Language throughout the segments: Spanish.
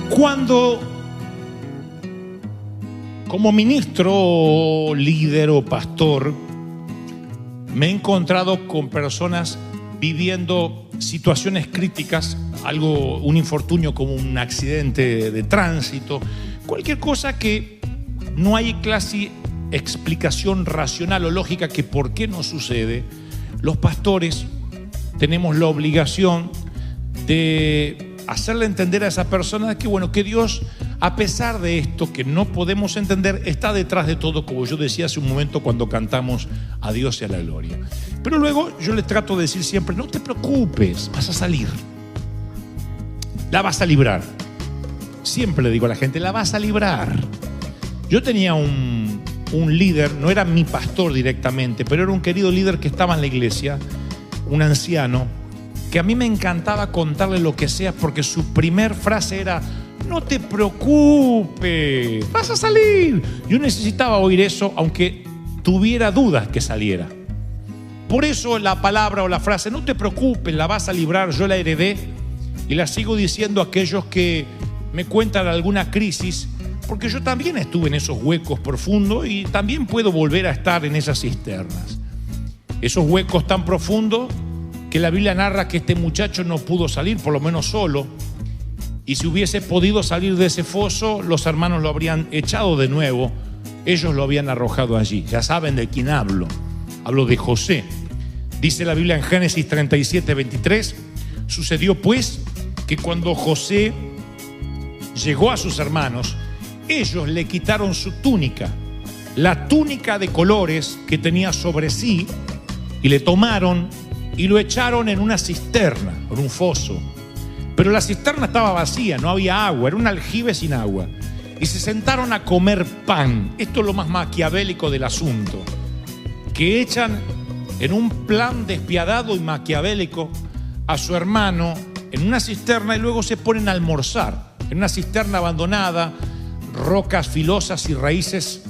Cuando como ministro, líder o pastor me he encontrado con personas viviendo situaciones críticas, un infortunio como un accidente de tránsito, cualquier cosa que no hay casi explicación racional o lógica que por qué no sucede. Los pastores tenemos la obligación de hacerle entender a esa persona que Dios, a pesar de esto que no podemos entender, está detrás de todo, como yo decía hace un momento cuando cantamos a Dios y a la gloria. Pero luego yo le trato de decir siempre: no te preocupes, vas a salir, la vas a librar. Siempre le digo a la gente: la vas a librar. Yo tenía un líder, no era mi pastor directamente, pero era un querido líder que estaba en la iglesia, un anciano, que a mí me encantaba contarle lo que sea, porque su primer frase era: no te preocupes, vas a salir. Yo necesitaba oír eso, aunque tuviera dudas que saliera. Por eso la palabra o la frase "no te preocupes, la vas a librar", yo la heredé y la sigo diciendo a aquellos que me cuentan alguna crisis, porque yo también estuve en esos huecos profundos y también puedo volver a estar en esas cisternas. Esos huecos tan profundos que la Biblia narra que este muchacho no pudo salir, por lo menos solo. Y si hubiese podido salir de ese foso, los hermanos lo habrían echado de nuevo. Ellos lo habían arrojado allí. Ya saben de quién hablo. Hablo de José. Dice la Biblia en Génesis 37:23: sucedió pues que cuando José llegó a sus hermanos, ellos le quitaron su túnica, la túnica de colores que tenía sobre sí, y le tomaron y lo echaron en una cisterna, en un foso. Pero la cisterna estaba vacía, no había agua, era un aljibe sin agua. Y se sentaron a comer pan. Esto es lo más maquiavélico del asunto, que echan en un plan despiadado y maquiavélico a su hermano en una cisterna y luego se ponen a almorzar. En una cisterna abandonada, rocas filosas y raíces,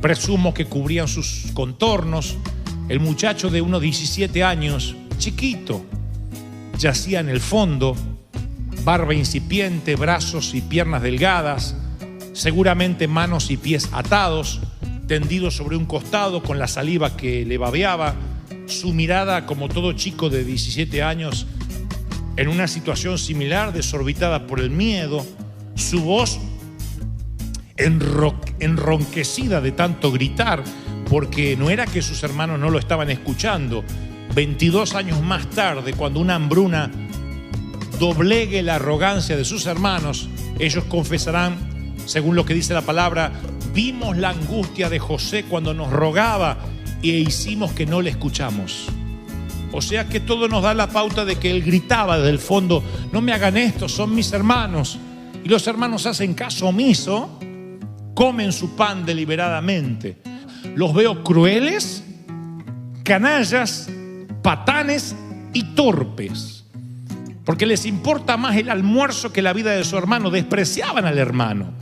presumo que cubrían sus contornos. El muchacho de unos 17 años, chiquito, yacía en el fondo, barba incipiente, brazos y piernas delgadas, seguramente manos y pies atados, tendido sobre un costado con la saliva que le babeaba, su mirada, como todo chico de 17 años, en una situación similar, desorbitada por el miedo, su voz enronquecida de tanto gritar, porque no era que sus hermanos no lo estaban escuchando. 22 años más tarde, cuando una hambruna doblegue la arrogancia de sus hermanos, ellos confesarán, según lo que dice la palabra: vimos la angustia de José cuando nos rogaba e hicimos que no le escuchamos. O sea que todo nos da la pauta de que él gritaba desde el fondo: no me hagan esto, son mis hermanos. Y los hermanos hacen caso omiso, comen su pan deliberadamente. Los veo crueles, canallas, patanes y torpes, porque les importa más el almuerzo que la vida de su hermano. Despreciaban al hermano.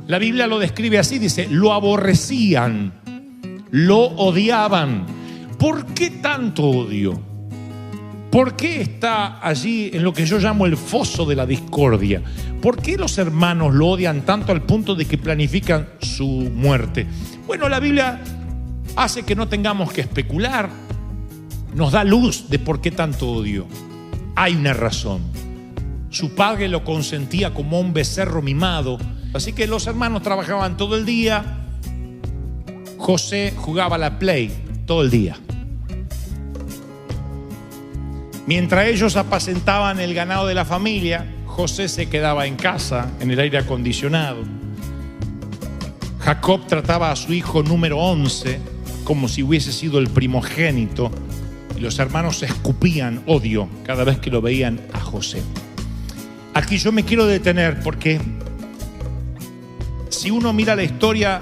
La Biblia lo describe así, dice: lo aborrecían, lo odiaban. ¿Por qué tanto odio? ¿Por qué está allí en lo que yo llamo el foso de la discordia? ¿Por qué los hermanos lo odian tanto al punto de que planifican su muerte? Bueno, la Biblia hace que no tengamos que especular, nos da luz de por qué tanto odio. Hay una razón. Su padre lo consentía como un becerro mimado, así que los hermanos trabajaban todo el día. José jugaba a la Play todo el día. Mientras ellos apacentaban el ganado de la familia, José se quedaba en casa, en el aire acondicionado. Jacob trataba a su hijo número 11 como si hubiese sido el primogénito, y los hermanos escupían odio cada vez que lo veían a José. Aquí yo me quiero detener, porque si uno mira la historia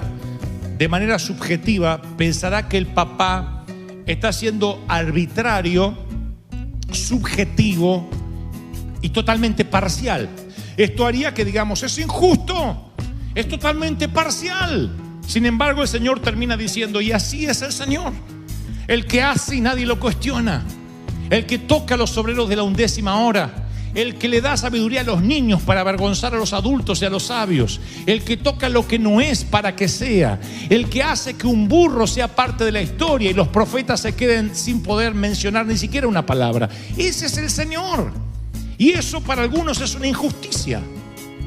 de manera subjetiva, pensará que el papá está siendo arbitrario, subjetivo y totalmente parcial. Esto haría que digamos: es injusto, es totalmente parcial. Sin embargo, el Señor termina diciendo: y así es el Señor, el que hace y nadie lo cuestiona, el que toca a los obreros de la 11ª hora el que le da sabiduría a los niños para avergonzar a los adultos y a los sabios, el que toca lo que no es para que sea, el que hace que un burro sea parte de la historia y los profetas se queden sin poder mencionar ni siquiera una palabra. Ese es el Señor. Y eso para algunos es una injusticia.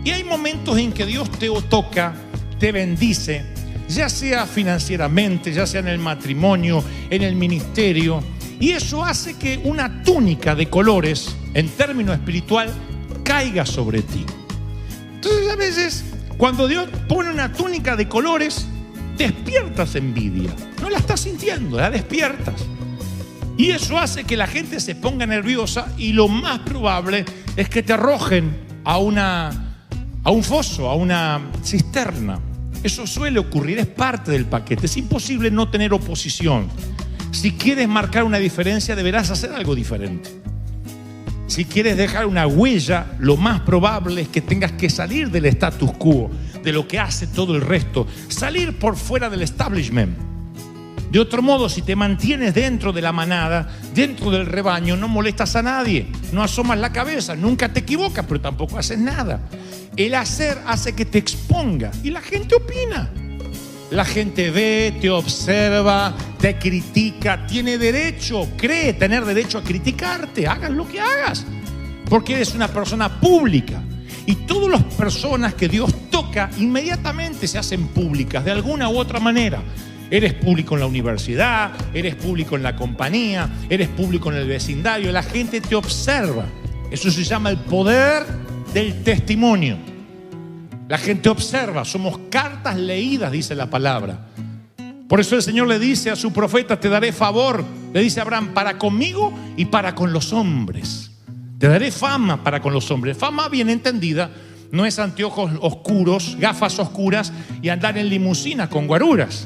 Y hay momentos en que Dios te toca, te bendice, ya sea financieramente, ya sea en el matrimonio, en el ministerio, y eso hace que una túnica de colores, en términos espiritual, caiga sobre ti. Entonces a veces, cuando Dios pone una túnica de colores, despiertas envidia. No la estás sintiendo, la despiertas. Y eso hace que la gente se ponga nerviosa y lo más probable es que te arrojen a un foso, a una cisterna. Eso suele ocurrir, es parte del paquete. Es imposible no tener oposición. Si quieres marcar una diferencia, deberás hacer algo diferente. Si quieres dejar una huella, lo más probable es que tengas que salir del status quo, de lo que hace todo el resto, salir por fuera del establishment. De otro modo, si te mantienes dentro de la manada, dentro del rebaño, no molestas a nadie, no asomas la cabeza, nunca te equivocas, pero tampoco haces nada. El hacer hace que te exponga y la gente opina. La gente ve, te observa, te critica, tiene derecho, cree tener derecho a criticarte, hagas lo que hagas, porque eres una persona pública. Y todas las personas que Dios toca inmediatamente se hacen públicas de alguna u otra manera. Eres público en la universidad, eres público en la compañía, eres público en el vecindario, la gente te observa. Eso se llama el poder del testimonio. La gente observa, somos cartas leídas, dice la palabra. Por eso el Señor le dice a su profeta: te daré favor, le dice a Abraham, para conmigo y para con los hombres. Te daré fama para con los hombres. Fama bien entendida no es anteojos oscuros, gafas oscuras y andar en limusina con guaruras.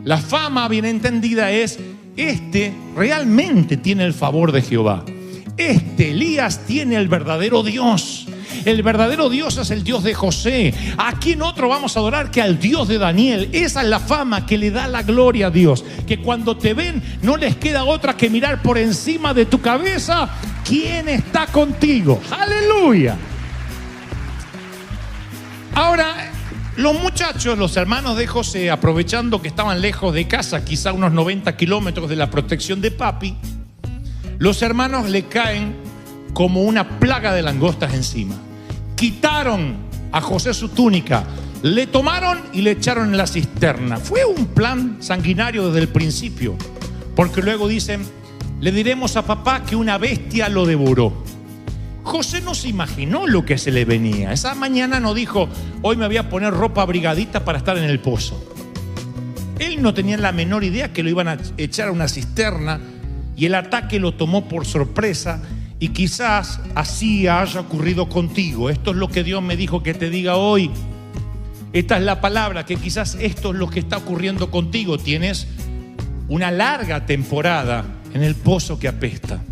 La fama bien entendida es: este realmente tiene el favor de Jehová. Este Elías tiene el verdadero Dios. El verdadero Dios es el Dios de José. ¿A quién otro vamos a adorar que al Dios de Daniel? Esa es la fama que le da la gloria a Dios. Que cuando te ven no les queda otra que mirar por encima de tu cabeza quién está contigo. ¡Aleluya! Ahora, los muchachos, los hermanos de José, aprovechando que estaban lejos de casa, quizá unos 90 kilómetros de la protección de papi, los hermanos le caen como una plaga de langostas encima. Quitaron a José su túnica, le tomaron y le echaron en la cisterna. Fue un plan sanguinario desde el principio, porque luego dicen: le diremos a papá que una bestia lo devoró. José no se imaginó lo que se le venía. Esa mañana no dijo: hoy me voy a poner ropa abrigadita para estar en el pozo. Él no tenía la menor idea que lo iban a echar a una cisterna, y el ataque lo tomó por sorpresa. Y quizás así haya ocurrido contigo. Esto es lo que Dios me dijo que te diga hoy. Esta es la palabra, que quizás esto es lo que está ocurriendo contigo. Tienes una larga temporada en el pozo que apesta.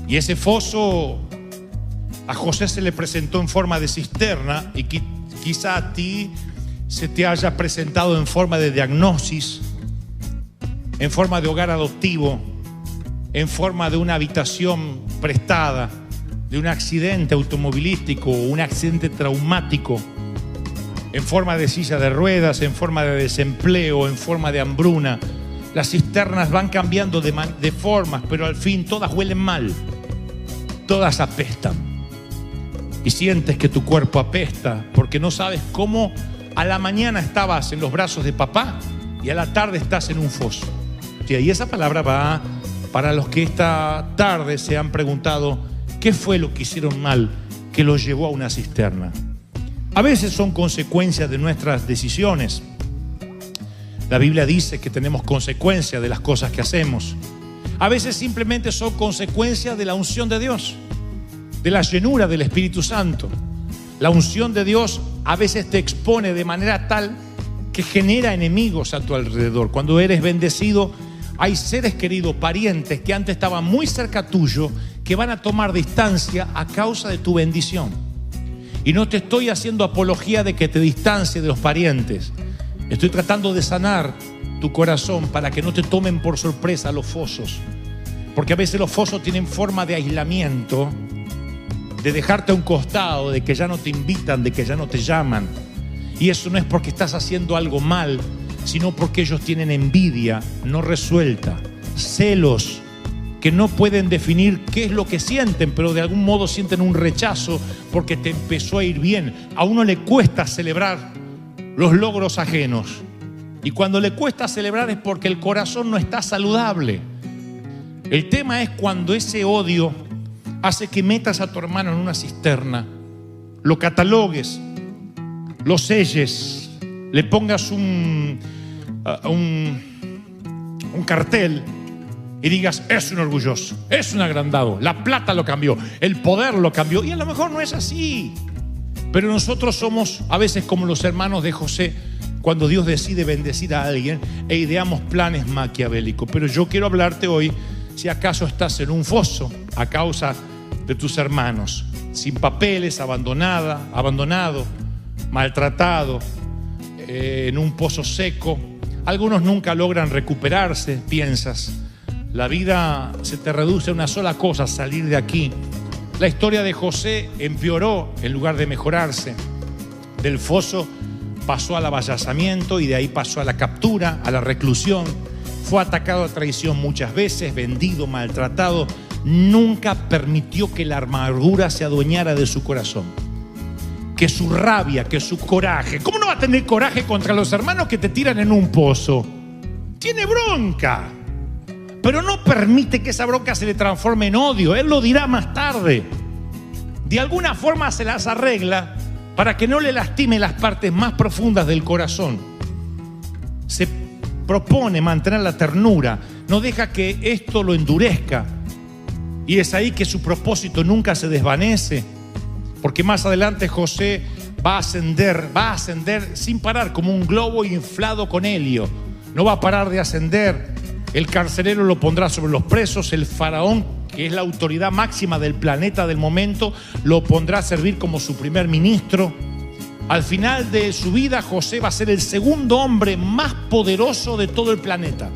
Y ese foso a José se le presentó en forma de cisterna, y quizá a ti se te haya presentado en forma de diagnosis, en forma de hogar adoptivo, en forma de una habitación prestada, de un accidente automovilístico o un accidente traumático, en forma de silla de ruedas, en forma de desempleo, en forma de hambruna. Las cisternas van cambiando de formas, pero al fin todas huelen mal, todas apestan. Y sientes que tu cuerpo apesta porque no sabes cómo a la mañana estabas en los brazos de papá y a la tarde estás en un foso. Y esa palabra va para los que esta tarde se han preguntado qué fue lo que hicieron mal que los llevó a una cisterna. A veces son consecuencias de nuestras decisiones. La Biblia dice que tenemos consecuencias de las cosas que hacemos. A veces simplemente son consecuencias de la unción de Dios, de la llenura del Espíritu Santo. La unción de Dios a veces te expone de manera tal que genera enemigos a tu alrededor. Cuando eres bendecido, hay seres queridos, parientes que antes estaban muy cerca tuyo, que van a tomar distancia a causa de tu bendición. Y no te estoy haciendo apología de que te distancies de los parientes. Estoy tratando de sanar tu corazón para que no te tomen por sorpresa los fosos. Porque a veces los fosos tienen forma de aislamiento, de dejarte a un costado, de que ya no te invitan, de que ya no te llaman. Y eso no es porque estás haciendo algo mal, sino porque ellos tienen envidia no resuelta, celos, que no pueden definir qué es lo que sienten, pero de algún modo sienten un rechazo porque te empezó a ir bien. A uno le cuesta celebrar los logros ajenos. Y cuando le cuesta celebrar es porque el corazón no está saludable. El tema es cuando ese odio hace que metas a tu hermano en una cisterna, lo catalogues, lo selles, le pongas un cartel y digas: es un orgulloso, es un agrandado, la plata lo cambió, el poder lo cambió. Y a lo mejor no es así, pero nosotros somos a veces como los hermanos de José, cuando Dios decide bendecir a alguien e ideamos planes maquiavélicos. Pero yo quiero hablarte hoy, si acaso estás en un foso a causa de tus hermanos, sin papeles, abandonado, maltratado, en un pozo seco. Algunos nunca logran recuperarse. Piensas, la vida se te reduce a una sola cosa: salir de aquí. La historia de José empeoró en lugar de mejorarse. Del foso pasó al avallazamiento y de ahí pasó a la captura, a la reclusión. Fue atacado a traición muchas veces, vendido, maltratado. Nunca permitió que la amargura se adueñara de su corazón, que su rabia, que su coraje. ¿Cómo no va a tener coraje contra los hermanos que te tiran en un pozo? Tiene bronca, pero no permite que esa bronca se le transforme en odio. Él lo dirá más tarde. De alguna forma se las arregla para que no le lastime las partes más profundas del corazón. Se propone mantener la ternura, no deja que esto lo endurezca. Y es ahí que su propósito nunca se desvanece, porque más adelante José va a ascender sin parar, como un globo inflado con helio. No va a parar de ascender. El carcelero lo pondrá sobre los presos. El faraón, que es la autoridad máxima del planeta del momento, lo pondrá a servir como su primer ministro. Al final de su vida, José va a ser el segundo hombre más poderoso de todo el planeta.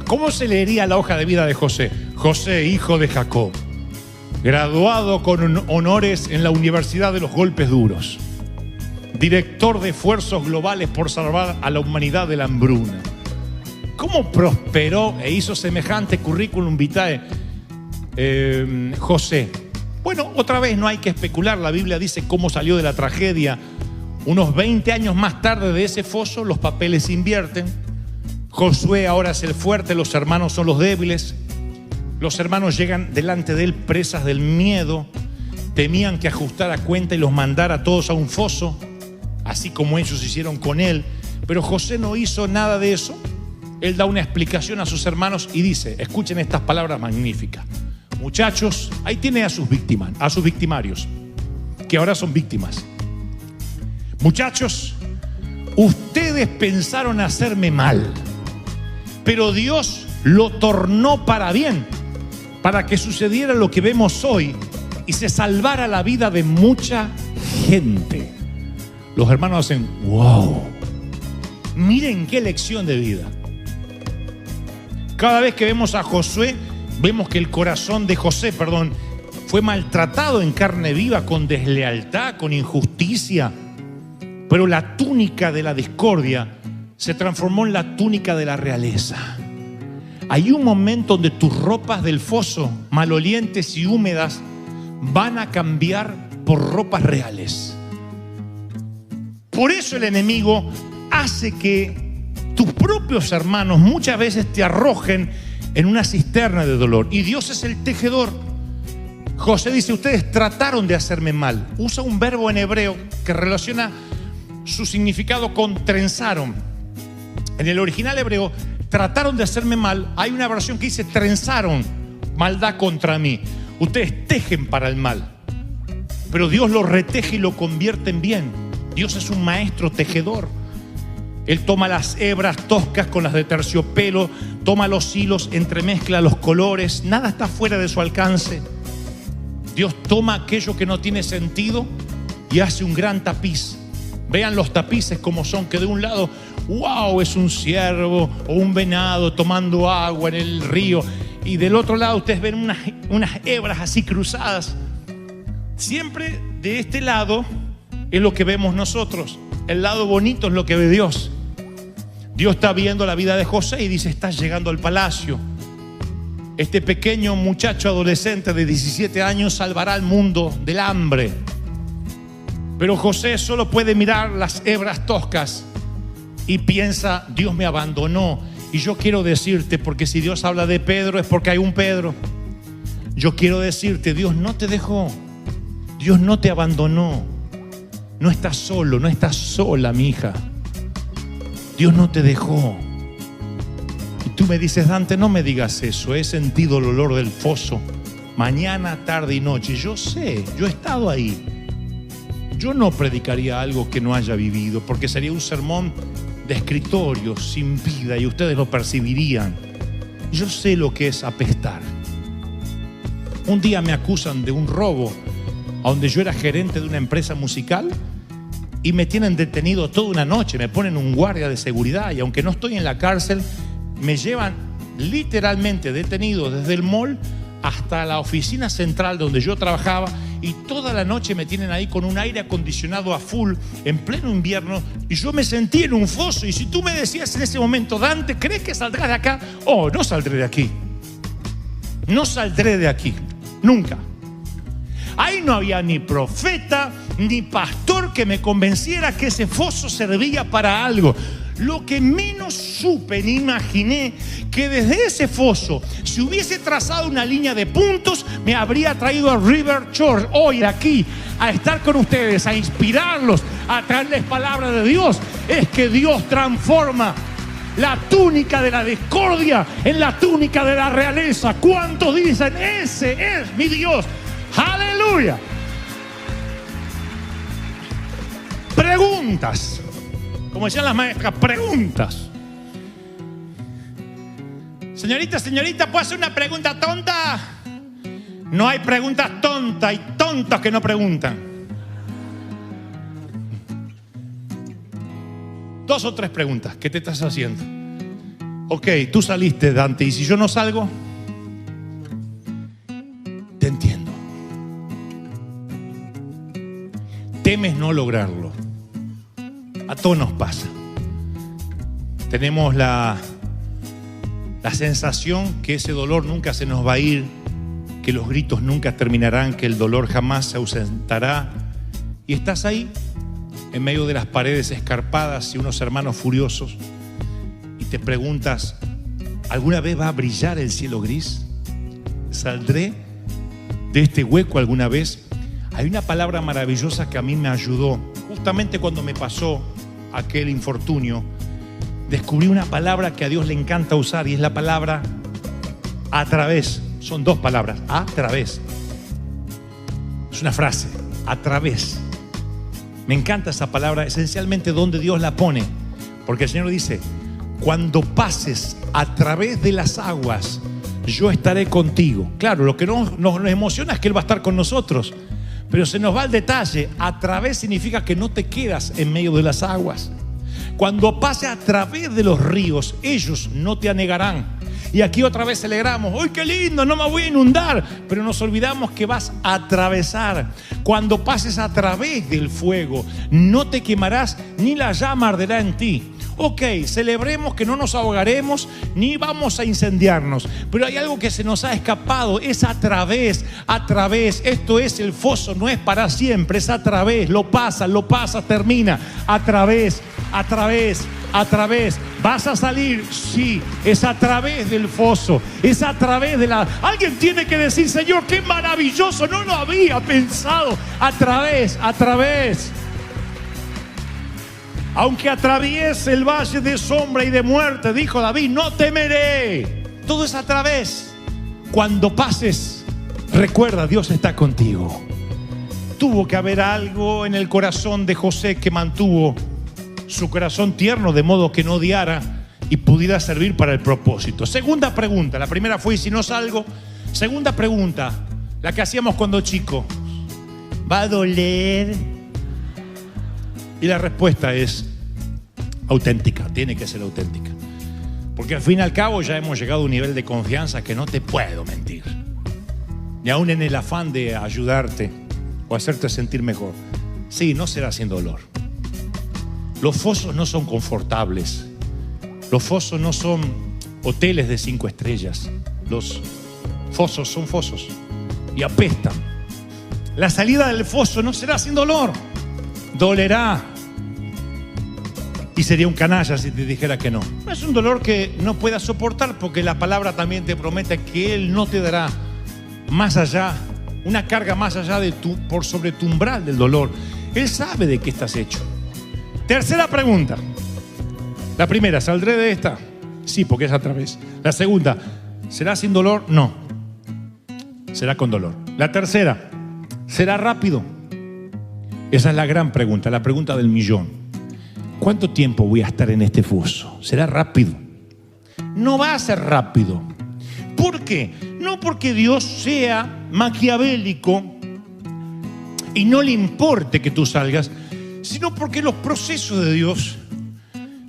¿Cómo se leería la hoja de vida de José? José, hijo de Jacob, graduado con honores en la Universidad de los Golpes Duros, director de esfuerzos globales por salvar a la humanidad de la hambruna. ¿Cómo prosperó e hizo semejante currículum vitae José? Bueno, otra vez no hay que especular. La Biblia dice cómo salió de la tragedia. Unos 20 años más tarde de ese foso, los papeles se invierten. Josué ahora es el fuerte, los hermanos son los débiles. Los hermanos llegan delante de él presas del miedo. Temían que ajustara cuenta y los mandara a todos a un foso, así como ellos hicieron con él. Pero José no hizo nada de eso. Él da una explicación a sus hermanos y dice: escuchen estas palabras magníficas. Muchachos, ahí tiene a sus víctimas, a sus victimarios, que ahora son víctimas. Muchachos, ustedes pensaron hacerme mal, pero Dios lo tornó para bien, para que sucediera lo que vemos hoy y se salvara la vida de mucha gente. Los hermanos hacen: wow, miren qué lección de vida. Cada vez que vemos a Josué, vemos que el corazón de José, fue maltratado en carne viva, con deslealtad, con injusticia. Pero la túnica de la discordia se transformó en la túnica de la realeza. Hay un momento donde tus ropas del foso, malolientes y húmedas, van a cambiar por ropas reales. Por eso el enemigo hace que tus propios hermanos muchas veces te arrojen en una cisterna de dolor. Y Dios es el tejedor. José dice: ustedes trataron de hacerme mal. Usa un verbo en hebreo que relaciona su significado con trenzaron. En el original hebreo, trataron de hacerme mal. Hay una versión que dice: trenzaron maldad contra mí. Ustedes tejen para el mal, pero Dios lo reteje y lo convierte en bien. Dios es un maestro tejedor. Él toma las hebras toscas con las de terciopelo, toma los hilos, entremezcla los colores. Nada está fuera de su alcance. Dios toma aquello que no tiene sentido y hace un gran tapiz. Vean los tapices como son, que de un lado wow, es un ciervo o un venado tomando agua en el río. Y del otro lado ustedes ven unas hebras así cruzadas. Siempre de este lado es lo que vemos nosotros. El lado bonito es lo que ve Dios. Dios está viendo la vida de José y dice: estás llegando al palacio. Este pequeño muchacho adolescente de 17 años salvará al mundo del hambre. Pero José solo puede mirar las hebras toscas y piensa: Dios me abandonó. Y yo quiero decirte, porque si Dios habla de Pedro es porque hay un Pedro. Yo quiero decirte, Dios no te dejó. Dios no te abandonó. No estás solo, no estás sola, mi hija. Dios no te dejó. Y tú me dices: Dante, no me digas eso. He sentido el olor del foso mañana, tarde y noche. Yo sé, yo he estado ahí. Yo no predicaría algo que no haya vivido, porque sería un sermón de escritorio sin vida y ustedes lo percibirían. Yo sé lo que es apestar. Un día me acusan de un robo a donde yo era gerente de una empresa musical y me tienen detenido toda una noche. Me ponen un guardia de seguridad y aunque no estoy en la cárcel, me llevan literalmente detenido desde el mall hasta la oficina central donde yo trabajaba, y toda la noche me tienen ahí con un aire acondicionado a full en pleno invierno, y yo me sentí en un foso. Y si tú me decías en ese momento: Dante, ¿crees que saldrás de acá? Oh, no saldré de aquí. No saldré de aquí, nunca. Ahí no había ni profeta ni pastor que me convenciera que ese foso servía para algo. Lo que menos supe ni imaginé, que desde ese foso, si hubiese trazado una línea de puntos, me habría traído a River Church hoy aquí a estar con ustedes, a inspirarlos, a traerles palabra de Dios. Es que Dios transforma la túnica de la discordia en la túnica de la realeza. ¿Cuántos dicen: ese es mi Dios? ¡Aleluya! Preguntas. Como decían las maestras, preguntas. Señorita, ¿puedo hacer una pregunta tonta? No hay preguntas tontas, hay tontos que no preguntan. 2 o 3 preguntas. ¿Qué te estás haciendo? Ok, tú saliste, Dante, ¿y si yo no salgo? Te entiendo. Temes no lograrlo. A todos nos pasa. Tenemos la sensación que ese dolor nunca se nos va a ir, que los gritos nunca terminarán, que el dolor jamás se ausentará. Y estás ahí, en medio de las paredes escarpadas y unos hermanos furiosos, y te preguntas: ¿alguna vez va a brillar el cielo gris? ¿Saldré de este hueco alguna vez? Hay una palabra maravillosa que a mí me ayudó. Justamente cuando me pasó aquel infortunio, descubrí una palabra que a Dios le encanta usar, y es la palabra a través. Son 2 palabras: a través. Es una frase: a través. Me encanta esa palabra, esencialmente donde Dios la pone, porque el Señor dice: cuando pases a través de las aguas, yo estaré contigo. Claro, lo que nos emociona es que Él va a estar con nosotros, pero se nos va el detalle. A través significa que no te quedas en medio de las aguas. Cuando pase a través de los ríos, ellos no te anegarán. Y aquí otra vez celebramos: ¡ay, qué lindo! No me voy a inundar. Pero nos olvidamos que vas a atravesar. Cuando pases a través del fuego, no te quemarás, ni la llama arderá en ti. Ok, celebremos que no nos ahogaremos ni vamos a incendiarnos, pero hay algo que se nos ha escapado: es a través. Esto es el foso, no es para siempre, es a través. Lo pasas, termina. A través. ¿Vas a salir? Sí, es a través del foso, es a través de la... Alguien tiene que decir: Señor, qué maravilloso, no lo había pensado. A través. Aunque atraviese el valle de sombra y de muerte, dijo David, no temeré. Todo es a través. Cuando pases, recuerda, Dios está contigo. Tuvo que haber algo en el corazón de José que mantuvo su corazón tierno, de modo que no odiara y pudiera servir para el propósito. Segunda pregunta. La primera fue: ¿y si no salgo? Segunda pregunta, la que hacíamos cuando chico: ¿va a doler? Y la respuesta es: auténtica, tiene que ser auténtica. Porque al fin y al cabo ya hemos llegado a un nivel de confianza que no te puedo mentir. Y aún en el afán de ayudarte o hacerte sentir mejor. Sí, no será sin dolor. Los fosos no son confortables. Los fosos no son hoteles de 5 estrellas. Los fosos son fosos y apestan. La salida del foso no será sin dolor. Dolerá. Y sería un canalla si te dijera que no. No es un dolor que no puedas soportar, porque la palabra también te promete que Él no te dará más allá, una carga más allá de por sobre tu umbral del dolor. Él sabe de qué estás hecho. Tercera pregunta. La primera, ¿saldré de esta? Sí, porque es a través. La segunda, ¿será sin dolor? No. Será con dolor. La tercera, ¿será rápido? Esa es la gran pregunta, la pregunta del millón. ¿Cuánto tiempo voy a estar en este foso? ¿Será rápido? No va a ser rápido. ¿Por qué? No porque Dios sea maquiavélico y no le importe que tú salgas, sino porque los procesos de Dios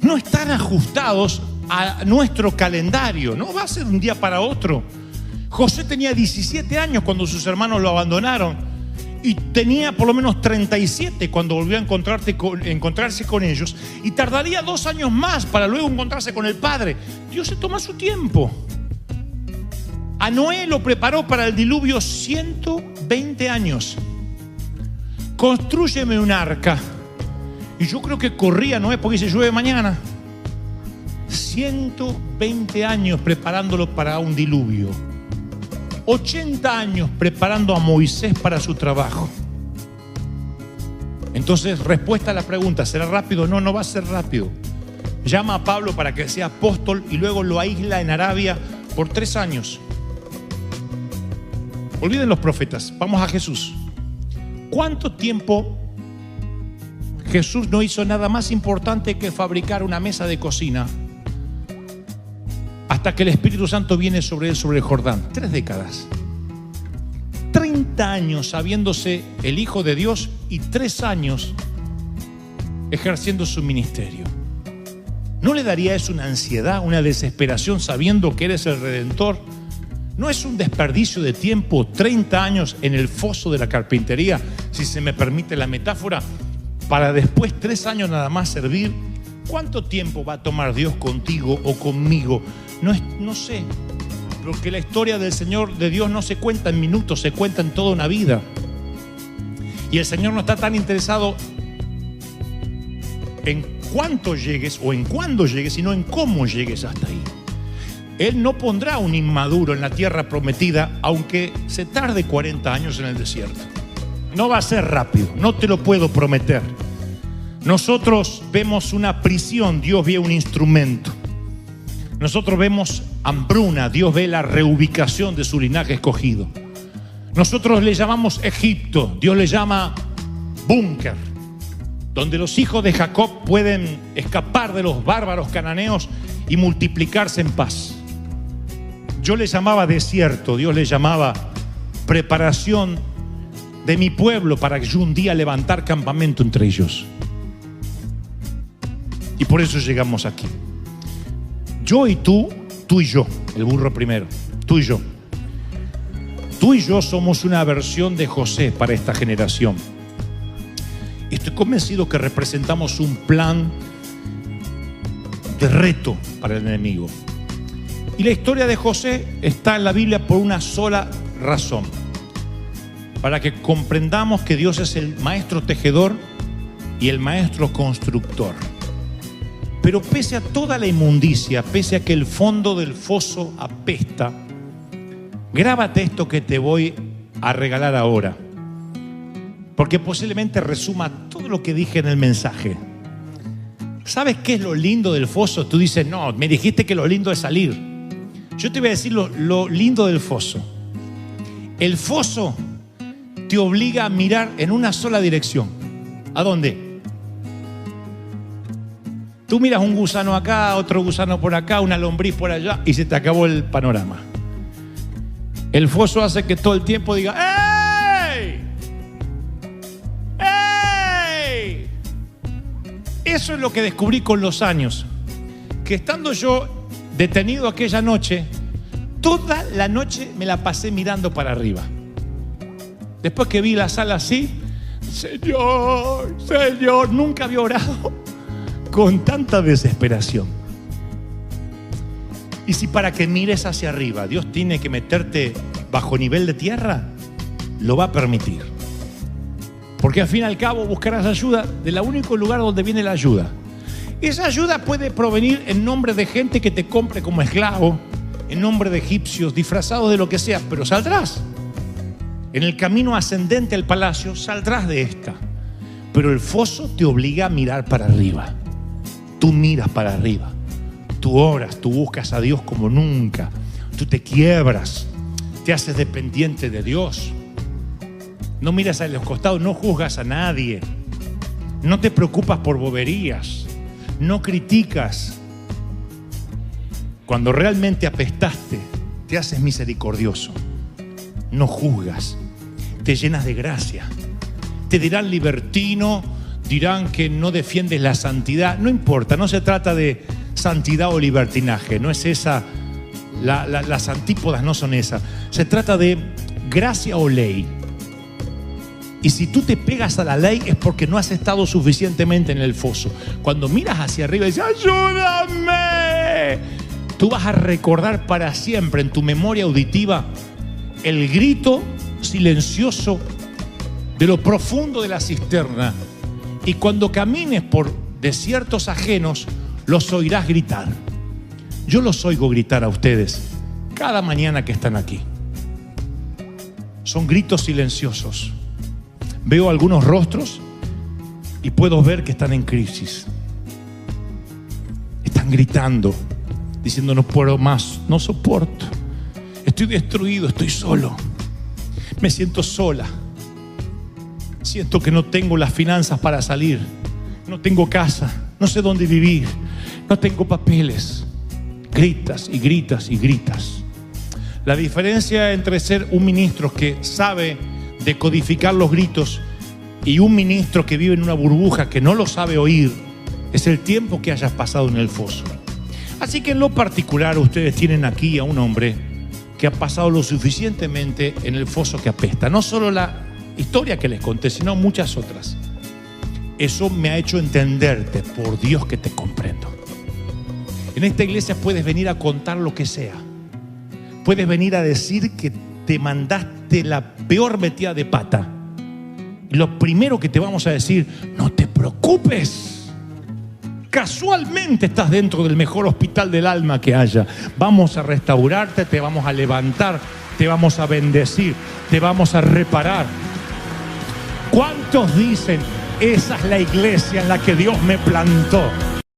no están ajustados a nuestro calendario. No va a ser de un día para otro. José tenía 17 años cuando sus hermanos lo abandonaron. Y tenía por lo menos 37 cuando volvió a encontrarse con ellos. Y tardaría 2 años más para luego encontrarse con el padre. Dios se toma su tiempo. A Noé lo preparó para el diluvio 120 años. Constrúyeme un arca. Y yo creo que corría Noé porque se llueve mañana. 120 años preparándolo para un diluvio. 80 años preparando a Moisés para su trabajo. Entonces, respuesta a la pregunta, ¿será rápido? No, no va a ser rápido. Llama a Pablo para que sea apóstol y luego lo aísla en Arabia por 3 años. Olviden los profetas, vamos a Jesús. ¿Cuánto tiempo Jesús no hizo nada más importante que fabricar una mesa de cocina hasta que el Espíritu Santo viene sobre él, sobre el Jordán? 3 décadas. 30 años sabiéndose el Hijo de Dios y 3 años ejerciendo su ministerio. ¿No le daría eso una ansiedad, una desesperación sabiendo que eres el Redentor? ¿No es un desperdicio de tiempo 30 años en el foso de la carpintería, si se me permite la metáfora, para después 3 años nada más servir? ¿Cuánto tiempo va a tomar Dios contigo o conmigo? No sé, porque la historia del Señor, de Dios, no se cuenta en minutos, se cuenta en toda una vida. Y el Señor no está tan interesado en cuánto llegues o en cuándo llegues, sino en cómo llegues hasta ahí. Él no pondrá un inmaduro en la tierra prometida, aunque se tarde 40 años en el desierto. No va a ser rápido, no te lo puedo prometer. Nosotros vemos una prisión, Dios ve un instrumento. Nosotros vemos hambruna, Dios ve la reubicación de su linaje escogido. Nosotros le llamamos Egipto, Dios le llama búnker, donde los hijos de Jacob pueden escapar de los bárbaros cananeos y multiplicarse en paz. Yo le llamaba desierto, Dios le llamaba preparación de mi pueblo para que yo un día levantar campamento entre ellos. Y por eso llegamos aquí. Yo y tú y yo, el burro primero, tú y yo. Tú y yo somos una versión de José para esta generación. Estoy convencido que representamos un plan de reto para el enemigo. Y la historia de José está en la Biblia por una sola razón: para que comprendamos que Dios es el maestro tejedor y el maestro constructor. Pero pese a toda la inmundicia, pese a que el fondo del foso apesta, grábate esto que te voy a regalar ahora, porque posiblemente resuma todo lo que dije en el mensaje. ¿Sabes qué es lo lindo del foso? Tú dices, no, me dijiste que lo lindo es salir. Yo te voy a decir lo lindo del foso. El foso te obliga a mirar en una sola dirección. ¿A dónde? Tú miras un gusano acá, otro gusano por acá, una lombriz por allá y se te acabó el panorama. El foso hace que todo el tiempo diga, ¡ey! ¡Ey! eso es lo que descubrí con los años. Que estando yo detenido aquella noche, toda la noche me la pasé mirando para arriba. Después que vi la sala así, Señor, Señor, nunca había orado con tanta desesperación. Y si para que mires hacia arriba Dios tiene que meterte bajo nivel de tierra, lo va a permitir. Porque al fin y al cabo buscarás ayuda del único lugar donde viene la ayuda. Esa ayuda puede provenir en nombre de gente que te compre como esclavo, en nombre de egipcios, disfrazados de lo que sea, pero saldrás. En el camino ascendente al palacio saldrás de esta. Pero el foso te obliga a mirar para arriba. Tú miras para arriba. Tú oras, tú buscas a Dios como nunca. Tú te quiebras, te haces dependiente de Dios. No miras a los costados, no juzgas a nadie. No te preocupas por boberías. No criticas. Cuando realmente apestaste, te haces misericordioso. No juzgas. Te llenas de gracia. Te dirán libertino, dirán que no defiendes la santidad. No importa, no se trata de santidad o libertinaje. No es esa, las antípodas no son esas. Se trata de gracia o ley. Y si tú te pegas a la ley es porque no has estado suficientemente en el foso. Cuando miras hacia arriba y dices, ¡ayúdame!, tú vas a recordar para siempre en tu memoria auditiva el grito silencioso de lo profundo de la cisterna. Y cuando camines por desiertos ajenos, los oirás gritar. Yo los oigo gritar a ustedes cada mañana que están aquí. Son gritos silenciosos. Veo algunos rostros y puedo ver que están en crisis. Están gritando, diciendo, no puedo más, no soporto. Estoy destruido, estoy solo. Me siento sola. Siento que no tengo las finanzas para salir. No tengo casa, no sé dónde vivir. No tengo papeles. Gritas y gritas y gritas. La diferencia entre ser un ministro que sabe decodificar los gritos y un ministro que vive en una burbuja que no lo sabe oír es el tiempo que hayas pasado en el foso. Así que en lo particular ustedes tienen aquí a un hombre que ha pasado lo suficientemente en el foso que apesta. No solo la historia que les conté, sino muchas otras. Eso me ha hecho entenderte, por Dios que te comprendo. En esta iglesia puedes venir a contar lo que sea. Puedes venir a decir que te mandaste la peor metida de pata. Y lo primero que te vamos a decir, no te preocupes. Casualmente estás dentro del mejor hospital del alma que haya. Vamos a restaurarte, te vamos a levantar, te vamos a bendecir, te vamos a reparar. ¿Cuántos dicen, esa es la iglesia en la que Dios me plantó?